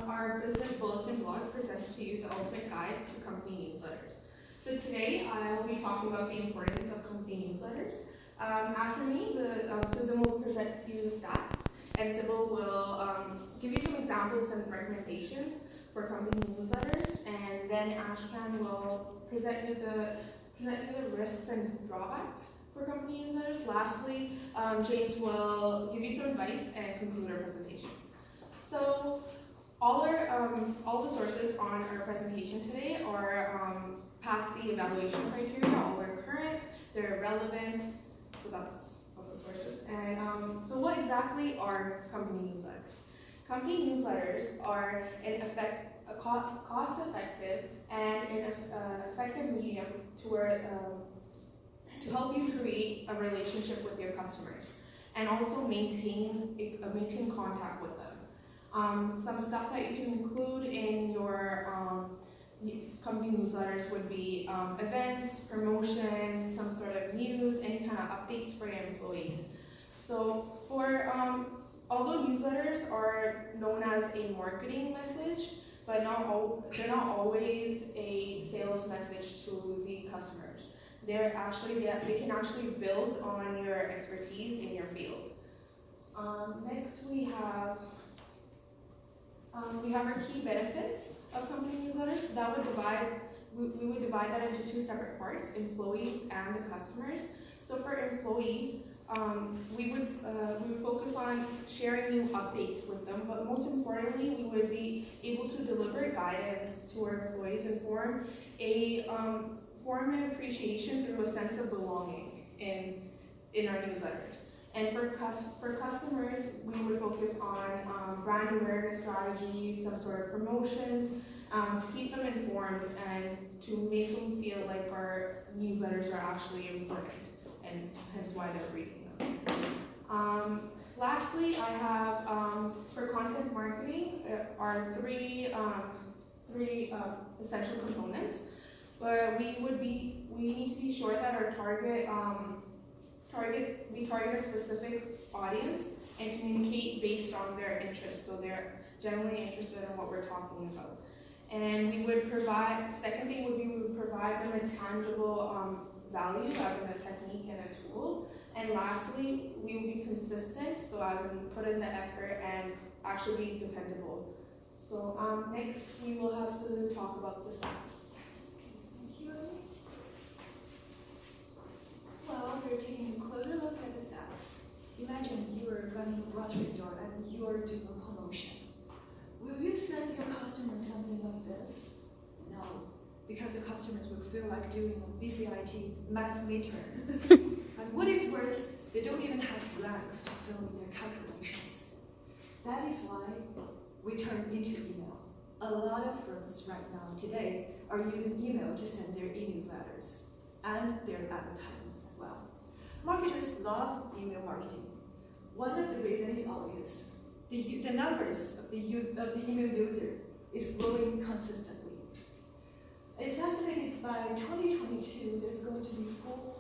our business bulletin blog presents to you the ultimate guide to company newsletters. So today I'll be talking about the importance of company newsletters. After me, Susan will present you the stats, and Sybil will give you some examples and recommendations for company newsletters, and then Ashkan will present you the risks and drawbacks for company newsletters. Lastly, James will give you some advice and conclude our presentation. So all the sources on our presentation today are past the evaluation criteria. All are current, they're relevant, so that's all the sources. And so what exactly are company newsletters? Company newsletters are a cost-effective and an effective medium to help you create a relationship with your customers and also maintain contact with them. Some stuff that you can include in your company newsletters would be events, promotions, some sort of news, any kind of updates for your employees. So although newsletters are known as a marketing message, but they're not always a sales message to the customers. They can actually build on your expertise in your field. Next we have our key benefits of company newsletters. We would divide that into two separate parts: employees and the customers. So for employees, we would focus on sharing new updates with them, but most importantly, we would be able to deliver guidance to our employees and form an appreciation through a sense of belonging in our newsletters. And for customers, we would focus on brand awareness strategies, some sort of promotions, to keep them informed and to make them feel like our newsletters are actually important, and hence why they're reading them. Lastly, I have for content marketing are three essential components. But we need to be sure that our we target a specific audience and communicate based on their interests, so they're generally interested in what we're talking about. And we would provide, second thing would be we would provide them a tangible value, as in a technique and a tool. And lastly, we would be consistent, so as in put in the effort and actually be dependable. So next we will have Susan talk about the stats. Thank you. Well, we're taking a closer look at the stats. Imagine you are running a grocery store and you are doing a promotion. Will you send your customers something like this? No, because the customers will feel like doing a BCIT math meter. And what is worse, they don't even have blanks to fill in their calculations. That is why we turn into email. A lot of firms right now today are using email to send their e-newsletters and their advertisements as well. Marketers love email marketing. One of the reasons is obvious. The numbers of the email user is growing consistently. It's estimated by 2022 there's going to be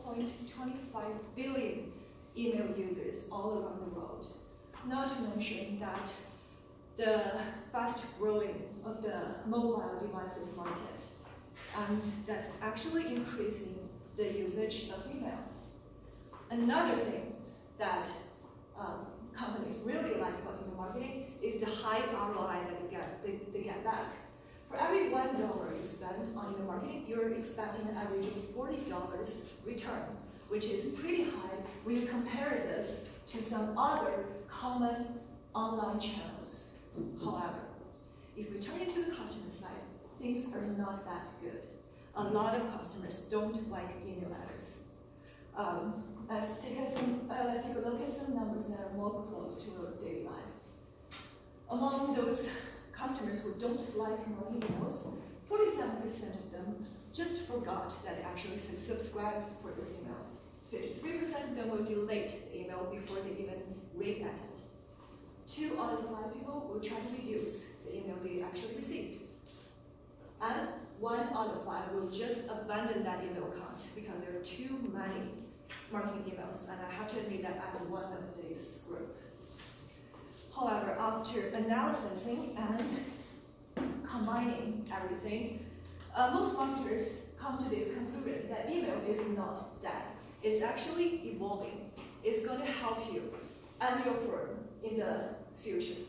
4.25 billion email users all around the world. Not to mention that the fast growing of the mobile devices market, and that's actually increasing the usage of email. Another thing that companies really like about email marketing is the high ROI that they get back. For every $1 you spend on email marketing, you're expecting an average of $40 return, which is pretty high when you compare this to some other common online channels. However, if we turn it to the customer side, things are not that good. A lot of customers don't like email letters. Let's take a look at some numbers that are more close to our daily life. Among those customers who don't like more emails, 47% of them just forgot that they actually subscribed for this email. 53% of them will delete the email before they even read at it. 2 out of 5 people will try to reduce the email they actually received. And 1 out of 5 will just abandon that email account because there are too many marketing emails, and I have to admit that I'm one of this group. However, after analyzing and undermining everything, most marketers come to this conclusion that email is not dead. It's actually evolving. It's going to help you and your firm in the future.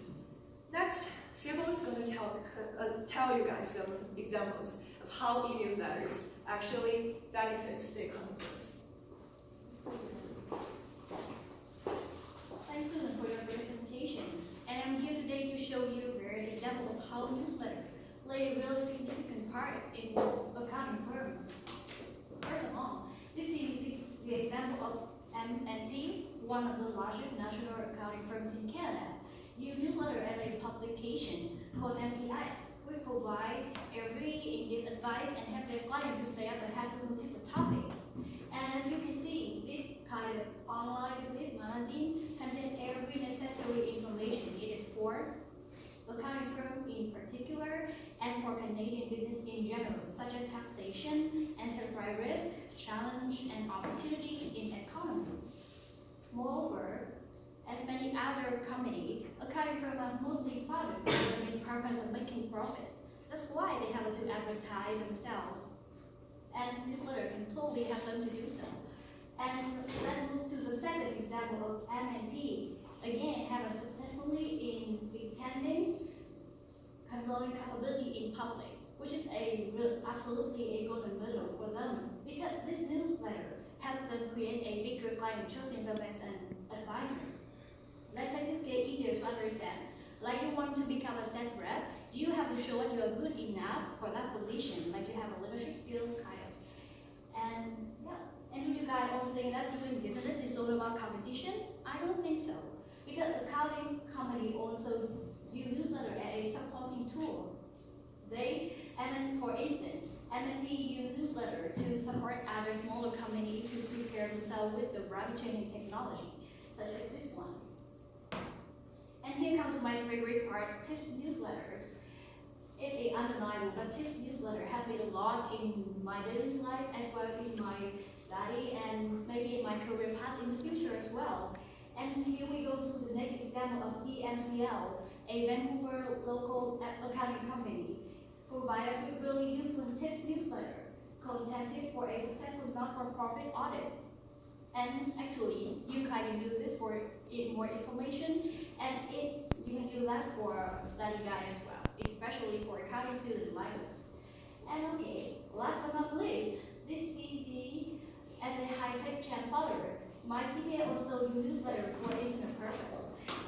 Next, Sybil is going to tell you guys some examples of how e-newsletters actually benefits the e-commerce firms. Thanks, Susan, for your presentation. And I'm here today to show you a very example of how newsletter play a really significant part in accounting firms. First of all, this is the example of M&P, one of the largest national accounting firms in Canada. Use newsletter as a publication called MPI, which provide every in-depth advice and help their client to stay up ahead with multiple topics. And as you can see, this kind of online business magazine contains every necessary information needed for accounting firm in particular and for Canadian business in general, such as taxation, enterprise risk, challenge, and opportunity in economy. Moreover, as many other companies, accounting firms are mostly founded for the main purpose of making profit. That's why they have to advertise themselves. And newsletter can totally help them to do so. And let's move to the second example of M&P. Again, have a successfully in extending controlling capability in public, which is absolutely a golden middle for them, because this newsletter helps them create a bigger client choosing them as an advisor. Let's make this get easier to understand. Like you want to become a sales rep, do you have to show that you are good enough for that position? Like you have a leadership skill, kind of. And yeah, and do you guys all think that doing business is all about competition? I don't think so. Because accounting company also use newsletter as a supporting tool. For instance, M&P use newsletter to support other smaller companies to prepare themselves with the rapid changing technology, such as this one. And here comes my favorite part, tips newsletters. It is undeniable that tips newsletter helped me a lot in my daily life as well as in my study and maybe in my career path in the future as well. And here we go to the next example of EMCL, a Vancouver local accounting company, provided with really useful tips newsletter contented for a successful not-for-profit audit. And actually, you can use this for more information, and you can use that for study guide as well, especially for accounting students like us. And okay, last but not least, this CD as a high-tech chat folder. My CPA also use newsletter for internal purpose.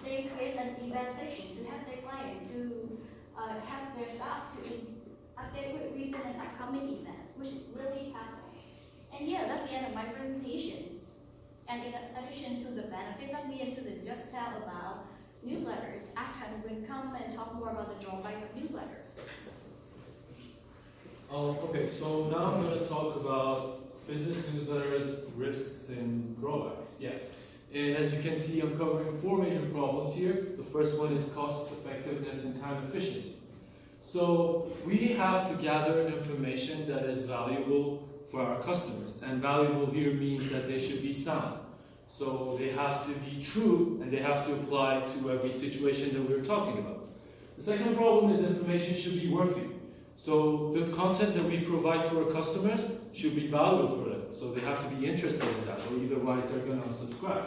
They create an event section to help their client to help their staff to update with recent and upcoming events, which is really helpful. And yeah, that's the end of my presentation. And in addition to the benefits that me and Susan just tell about newsletters, Ahmed will come and talk more about the drawback of newsletters. Okay, so now I'm going to talk about business newsletters, risks, and drawbacks. Yeah. And as you can see, I'm covering 4 major problems here. The first one is cost effectiveness and time efficiency. So we have to gather information that is valuable for our customers. And valuable here means that they should be sound. So they have to be true and they have to apply to every situation that we're talking about. The second problem is information should be worthy. So the content that we provide to our customers should be valuable for them. So they have to be interested in that, or otherwise they're going to unsubscribe.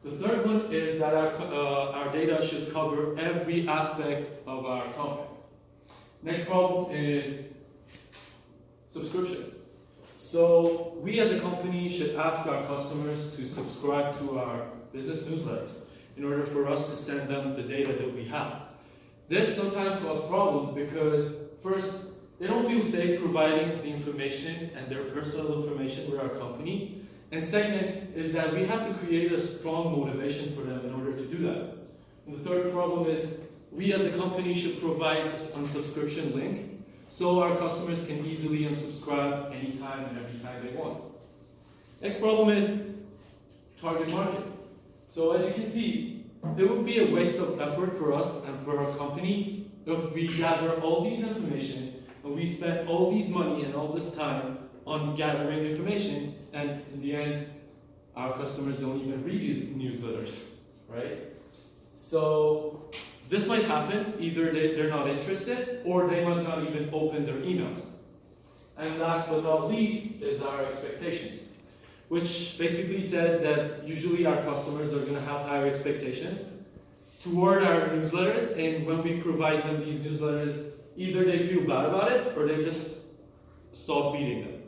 The third one is that our data should cover every aspect of our company. Next problem is subscription. So we as a company should ask our customers to subscribe to our business newsletters in order for us to send them the data that we have. This sometimes causes problems because first, they don't feel safe providing the information and their personal information with our company. And second is that we have to create a strong motivation for them in order to do that. And the third problem is we as a company should provide an unsubscription link so our customers can easily unsubscribe anytime and every time they want. Next problem is target market. So as you can see, it would be a waste of effort for us and for our company if we gather all these information and we spend all these money and all this time on gathering information, and in the end, our customers don't even read these newsletters, right? So This might happen, either they're not interested, or they might not even open their emails. And last but not least is our expectations, which basically says that usually our customers are going to have higher expectations toward our newsletters, and when we provide them these newsletters, either they feel bad about it or they just stop reading them.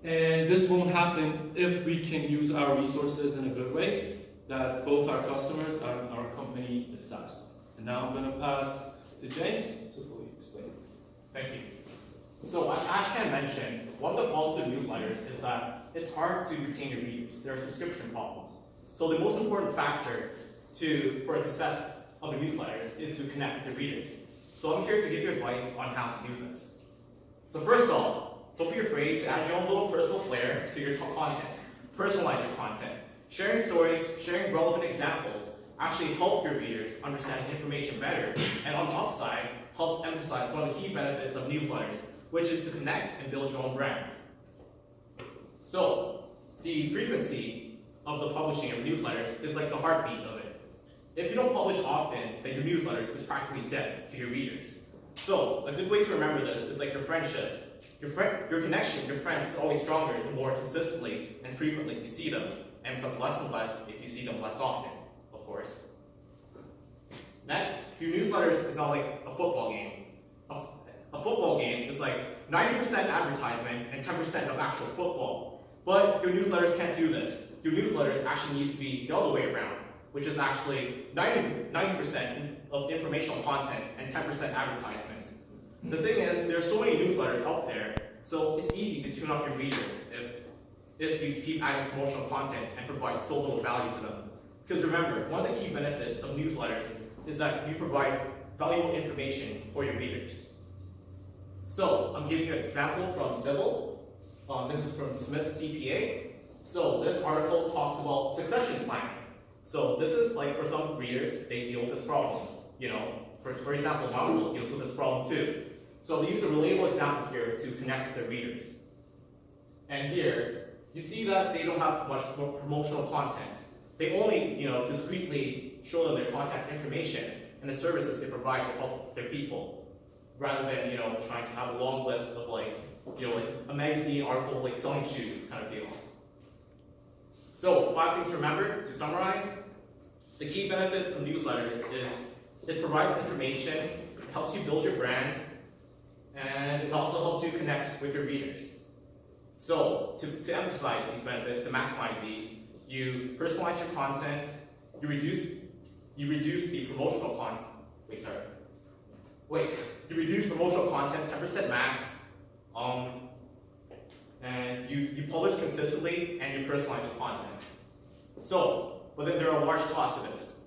And this won't happen if we can use our resources in a good way that both our customers and our company is satisfied. And now I'm going to pass to James to fully explain. Thank you. So as Ashkan mentioned, one of the problems with newsletters is that it's hard to retain your readers. There are subscription problems. So the most important factor for the success of the newsletters is to connect with your readers. So I'm here to give you advice on how to do this. So first off, don't be afraid to add your own little personal flair to your content. Personalize your content. Sharing stories, sharing relevant examples actually help your readers understand information better, and on the upside, helps emphasize one of the key benefits of newsletters, which is to connect and build your own brand. So, the frequency of the publishing of newsletters is like the heartbeat of it. If you don't publish often, then your newsletters is practically dead to your readers. So, a good way to remember this is like your friendships. Your connection with your friends is always stronger the more consistently and frequently you see them, and becomes less and less if you see them less often, of course. Next, your newsletters is not like a football game. A football game is like 90% advertisement and 10% of actual football. But your newsletters can't do this. Your newsletters actually needs to be the other way around, which is actually 90% of informational content and 10% advertisements. The thing is, there are so many newsletters out there, so it's easy to tune up your readers if you keep adding promotional content and provide so little value to them. Because remember, one of the key benefits of newsletters is that you provide valuable information for your readers. So, I'm giving you an example from Civil. This is from Smith's CPA. So, this article talks about succession planning. So, this is like for some readers, they deal with this problem. You know, for example, my uncle deals with this problem too. So, they use a relatable example here to connect with their readers. And here, you see that they don't have much promotional content. They only, discreetly show them their contact information and the services they provide to help their people, rather than, trying to have a long list of like a magazine article like selling shoes kind of deal. So 5 things to remember to summarize. The key benefits of newsletters is it provides information, it helps you build your brand, and it also helps you connect with your readers. So to emphasize these benefits, to maximize these, you personalize your content, you reduce the promotional content. You reduce promotional content 10% max, and you publish consistently and you personalize your content. So, but then there are large costs to this,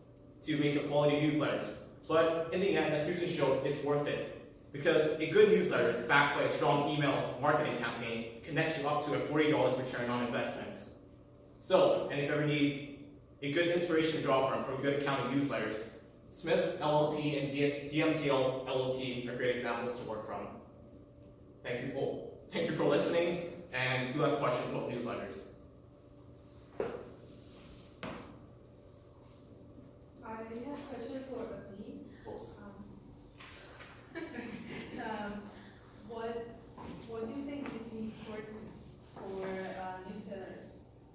to make a quality newsletters. But in the end, as Susan showed, it's worth it. Because a good newsletter is backed by a strong email marketing campaign, connects you up to a $40 return on investment. So, and if you ever need a good inspiration to draw from for good accounting newsletters, Smith's LLP and DMCL LLP are great examples to work from. Thank you. Thank you for listening, and who has questions about newsletters? I have a question for me. What do you think is important for newsletters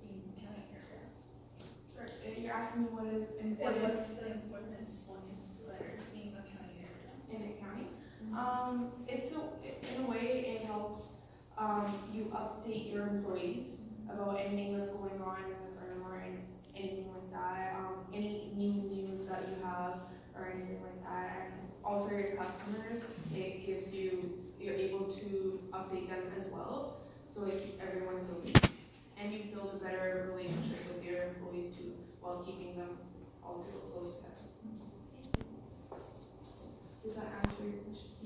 in county area? You're asking me what is important What's the importance for newsletters in a county area? in a county? In a way, it helps you update your employees about anything that's going on in the firm or anything like that. Any new news that you have or anything like that, and also your customers. You're able to update them as well, so it keeps everyone moving, and you build a better relationship with your employees too, while keeping them all close together. Does that answer your question?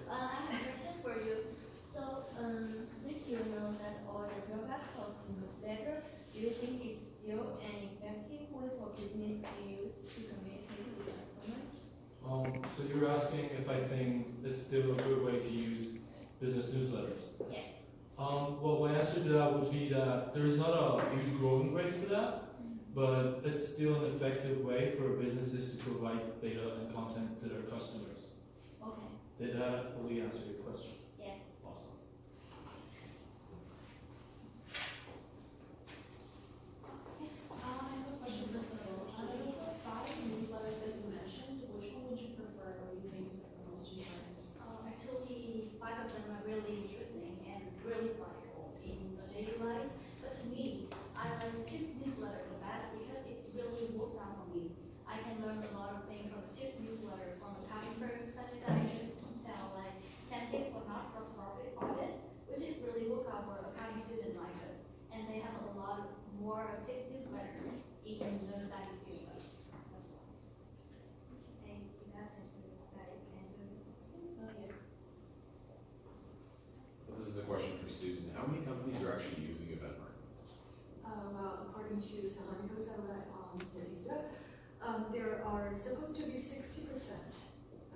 I have a question for you. So, since you know that all the drawbacks of newsletter, do you think it's still an effective way for business to use to communicate with customers? So you're asking if I think it's still a good way to use business newsletters? Yes. Well, my answer to that would be that there's not a huge growing rate for that, but it's still an effective way for businesses to provide data and content to their customers. Okay, Did that fully answer your question? yes. Awesome. I have a question for Cyril. Out of the 5 newsletters that you mentioned, which one would you prefer or you think is like the most important? Actually, 5 of them are really interesting and really valuable in the daily life. But to me, I like this newsletter the best because it really works out for me. I can learn a lot of things from this newsletter from accounting firms such as I can tell like 10 tips for not-for-profit audit, which is really work out for accounting students like us. And they have a lot of more tips newsletters in the study field as well. And that answer. Yes. This is a question for Susan. How many companies are actually using Eventmark? Well, according to some articles I read on Statista, there are supposed to be 60%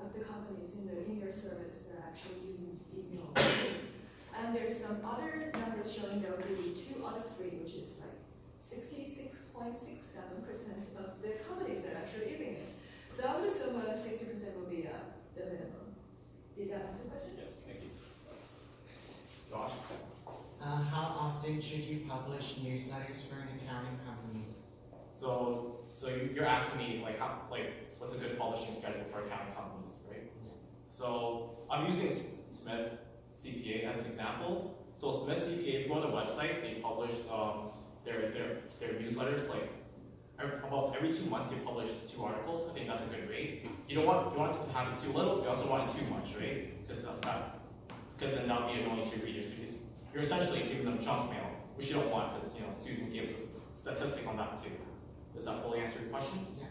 of the companies in their service that are actually using email. And there's some other numbers showing there will be 2 out of 3, which is like 66.67% of the companies that are actually using it. So I would assume 60% will be the minimum. Did that answer the question? Yes, thank you. Josh? How often should you publish newsletters for an accounting company? So you're asking me like what's a good publishing schedule for accounting companies, right? Yeah. So I'm using Smith CPA as an example. So Smith CPA, if you go on the website, they publish their newsletters like about every 2 months they publish 2 articles. I think that's a good rate. You don't want to have it too little, you also want it too much, right? Because then that'll be annoying to your readers because you're essentially giving them junk mail, which you don't want because Susan gave us a statistic on that too. Does that fully answer your question? Yeah.